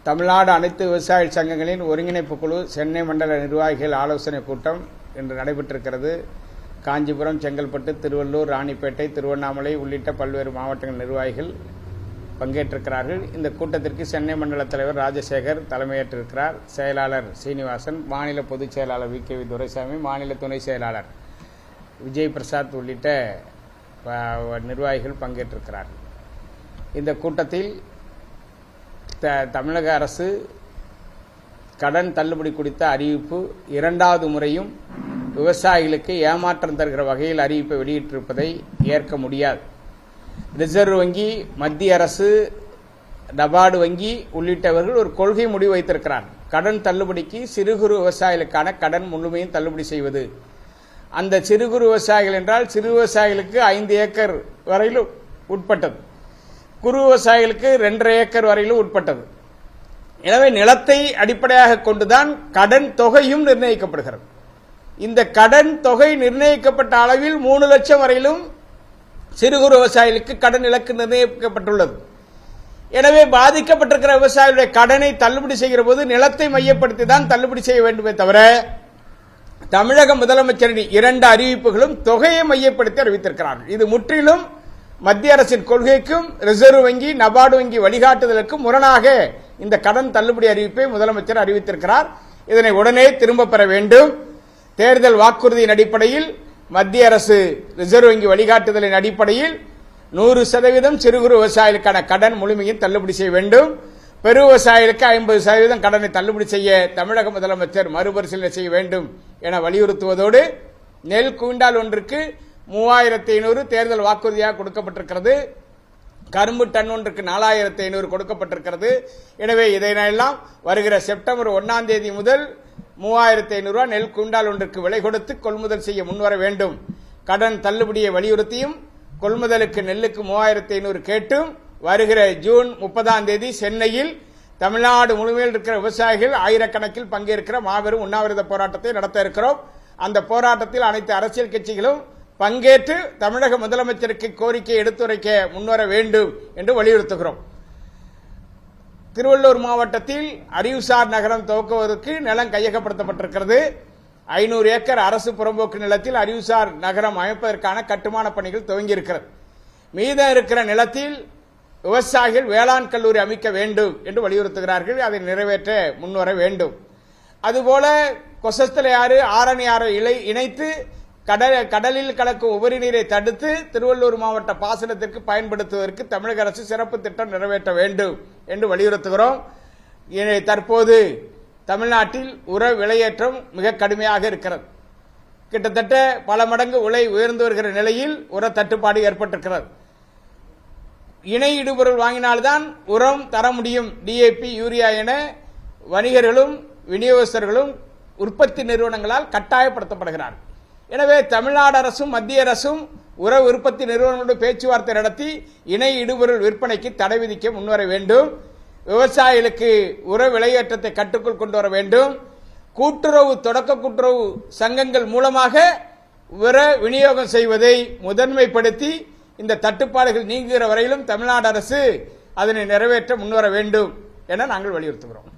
தமிழ்நாடு அனைத்து விவசாய சங்கங்களின் ஒருங்கிணைப்பு குழு சென்னை மண்டல நிர்வாகிகள் ஆலோசனை கூட்டம் இன்று நடைபெற்றிருக்கிறது. காஞ்சிபுரம், செங்கல்பட்டு, திருவள்ளூர், ராணிப்பேட்டை, திருவண்ணாமலை உள்ளிட்ட பல்வேறு மாவட்டங்கள் நிர்வாகிகள் பங்கேற்றிருக்கிறார்கள். இந்த கூட்டத்திற்கு சென்னை மண்டல தலைவர் ராஜசேகர் தலைமையேற்றிருக்கிறார். செயலாளர் சீனிவாசன், மாநில பொதுச் செயலாளர் வி.கே.வி. துரைசாமி, மாநில துணை செயலாளர் விஜய் பிரசாத் உள்ளிட்ட நிர்வாகிகள் பங்கேற்றிருக்கிறார்கள். இந்த கூட்டத்தில் தமிழக அரசு கடன் தள்ளுபடி குறித்த அறிவிப்பு இரண்டாவது முறையும் விவசாயிகளுக்கு ஏமாற்றம் தருகிற வகையில் அறிவிப்பை வெளியிட்டிருப்பதை ஏற்க முடியாது. ரிசர்வ் வங்கி, மத்திய அரசு, நபார்டு வங்கி உள்ளிட்டவர்கள் ஒரு கொள்கை முடிவு வைத்திருக்கிறார். கடன் தள்ளுபடிக்கு சிறு குறு விவசாயிகளுக்கான கடன் முழுமையும் தள்ளுபடி செய்வது. அந்த சிறு குறு விவசாயிகள் என்றால் சிறு விவசாயிகளுக்கு 5 ஏக்கர் வரையிலும் உட்பட்டது, குறு விவசாயிகளுக்கு 2.5 ஏக்கர் வரையிலும் உட்பட்டது. எனவே நிலத்தை அடிப்படையாக கொண்டுதான் கடன் தொகையும் நிர்ணயிக்கப்படுகிறது. இந்த கடன் தொகை நிர்ணயிக்கப்பட்ட அளவில் 3 லட்சம் வரையிலும் சிறு குறு விவசாயிகளுக்கு கடன் இலக்கு நிர்ணயிக்கப்பட்டுள்ளது. எனவே பாதிக்கப்பட்டிருக்கிற விவசாயிகளுடைய கடனை தள்ளுபடி செய்கிற போது நிலத்தை மையப்படுத்தி தான் தள்ளுபடி செய்ய வேண்டுமே தவிர தமிழக முதலமைச்சரின் 2 அறிவிப்புகளும் தொகையை மையப்படுத்தி அறிவித்திருக்கிறார்கள். இது முற்றிலும் மத்திய அரசின் கொள்கைக்கும் ரிசர்வ் வங்கி, நபார்டு வங்கி வழிகாட்டுதலுக்கும் முரணாக இந்த கடன் தள்ளுபடி அறிவிப்பை முதலமைச்சர் அறிவித்திருக்கிறார். இதனை உடனே திரும்ப பெற வேண்டும். தேர்தல் வாக்குறுதியின் அடிப்படையில் மத்திய அரசு ரிசர்வ் வங்கி வழிகாட்டுதலின் அடிப்படையில் 100% சிறு குறு விவசாயிகளுக்கான கடன் முழுமையும் தள்ளுபடி செய்ய வேண்டும். பெரு விவசாயிகளுக்கு 50% கடனை தள்ளுபடி செய்ய தமிழக முதலமைச்சர் மறுபரிசீலனை செய்ய வேண்டும் என வலியுறுத்துவதோடு நெல் குவிண்டால் ஒன்றுக்கு 3500 தேர்தல் வாக்குறுதியாக கொடுக்கப்பட்டிருக்கிறது. கரும்பு டன் ஒன்றுக்கு 4500 கொடுக்கப்பட்டிருக்கிறது. எனவே இதையெல்லாம் வருகிற செப்டம்பர் 1ஆம் தேதி முதல் 3500 ரூபாய் நெல் குவிண்டால் ஒன்றுக்கு விலை கொடுத்து கொள்முதல் செய்ய முன்வர வேண்டும். கடன் தள்ளுபடியை வலியுறுத்தியும் கொள்முதலுக்கு நெல்லுக்கு 3500 கேட்டும் வருகிற ஜூன் 30ஆம் தேதி சென்னையில் தமிழ்நாடு முழுமையில் இருக்கிற விவசாயிகள் ஆயிரக்கணக்கில் பங்கேற்கிற மாபெரும் உண்ணாவிரத போராட்டத்தை நடத்த இருக்கிறோம். அந்த போராட்டத்தில் அனைத்து அரசியல் கட்சிகளும் பங்கேற்று தமிழக முதலமைச்சருக்கு கோரிக்கை எடுத்துரைக்க முன்வர வேண்டும் என்று வலியுறுத்துகிறோம். திருவள்ளூர் மாவட்டத்தில் அறிவுசார் நகரம் துவக்குவதற்கு நிலம் கையகப்படுத்தப்பட்டிருக்கிறது. 500 ஏக்கர் அரசு புறம்போக்கு நிலத்தில் அறிவுசார் நகரம் அமைப்பதற்கான கட்டுமான பணிகள் துவங்கியிருக்கிறது. மீதம் இருக்கிற நிலத்தில் விவசாயிகள் வேளாண் கல்லூரி அமைக்க வேண்டும் என்று வலியுறுத்துகிறார்கள். அதை நிறைவேற்ற முன்வர வேண்டும். அதுபோல கொசஸ்தலையாறு, ஆரணி ஆறு இணைத்து கடலில் கலக்கும் உபரி நீரை தடுத்து திருவள்ளூர் மாவட்ட பாசனத்திற்கு பயன்படுத்துவதற்கு தமிழக அரசு சிறப்பு திட்டம் நிறைவேற்ற வேண்டும் என்று வலியுறுத்துகிறோம். தற்போது தமிழ்நாட்டில் உர விலையேற்றம் மிக கடுமையாக இருக்கிறது. கிட்டத்தட்ட பல மடங்கு விலை உயர்ந்து வருகிற நிலையில் உர தட்டுப்பாடு ஏற்பட்டிருக்கிறது. இணை இடுபொருள் வாங்கினால்தான் உரம் தர முடியும், டிஏபி, யூரியா என வணிகர்களும் விநியோகஸ்தர்களும் உற்பத்தி நிறுவனங்களால் கட்டாயப்படுத்தப்படுகிறார்கள். எனவே தமிழ்நாடு அரசும் மத்திய அரசும் உர உற்பத்தி நிறுவனங்களோடு பேச்சுவார்த்தை நடத்தி இணை இடுபொருள் விற்பனைக்கு தடை விதிக்க முன்வர வேண்டும். விவசாயிகளுக்கு உர விலையேற்றத்தை கட்டுக்குள் கொண்டு வர வேண்டும். கூட்டுறவு, தொடக்க கூட்டுறவு சங்கங்கள் மூலமாக உர விநியோகம் செய்வதை முதன்மைப்படுத்தி இந்த தட்டுப்பாடுகள் நீங்குகிற வரையிலும் தமிழ்நாடு அரசு அதனை நிறைவேற்ற முன்வர வேண்டும் என நாங்கள் வலியுறுத்துகிறோம்.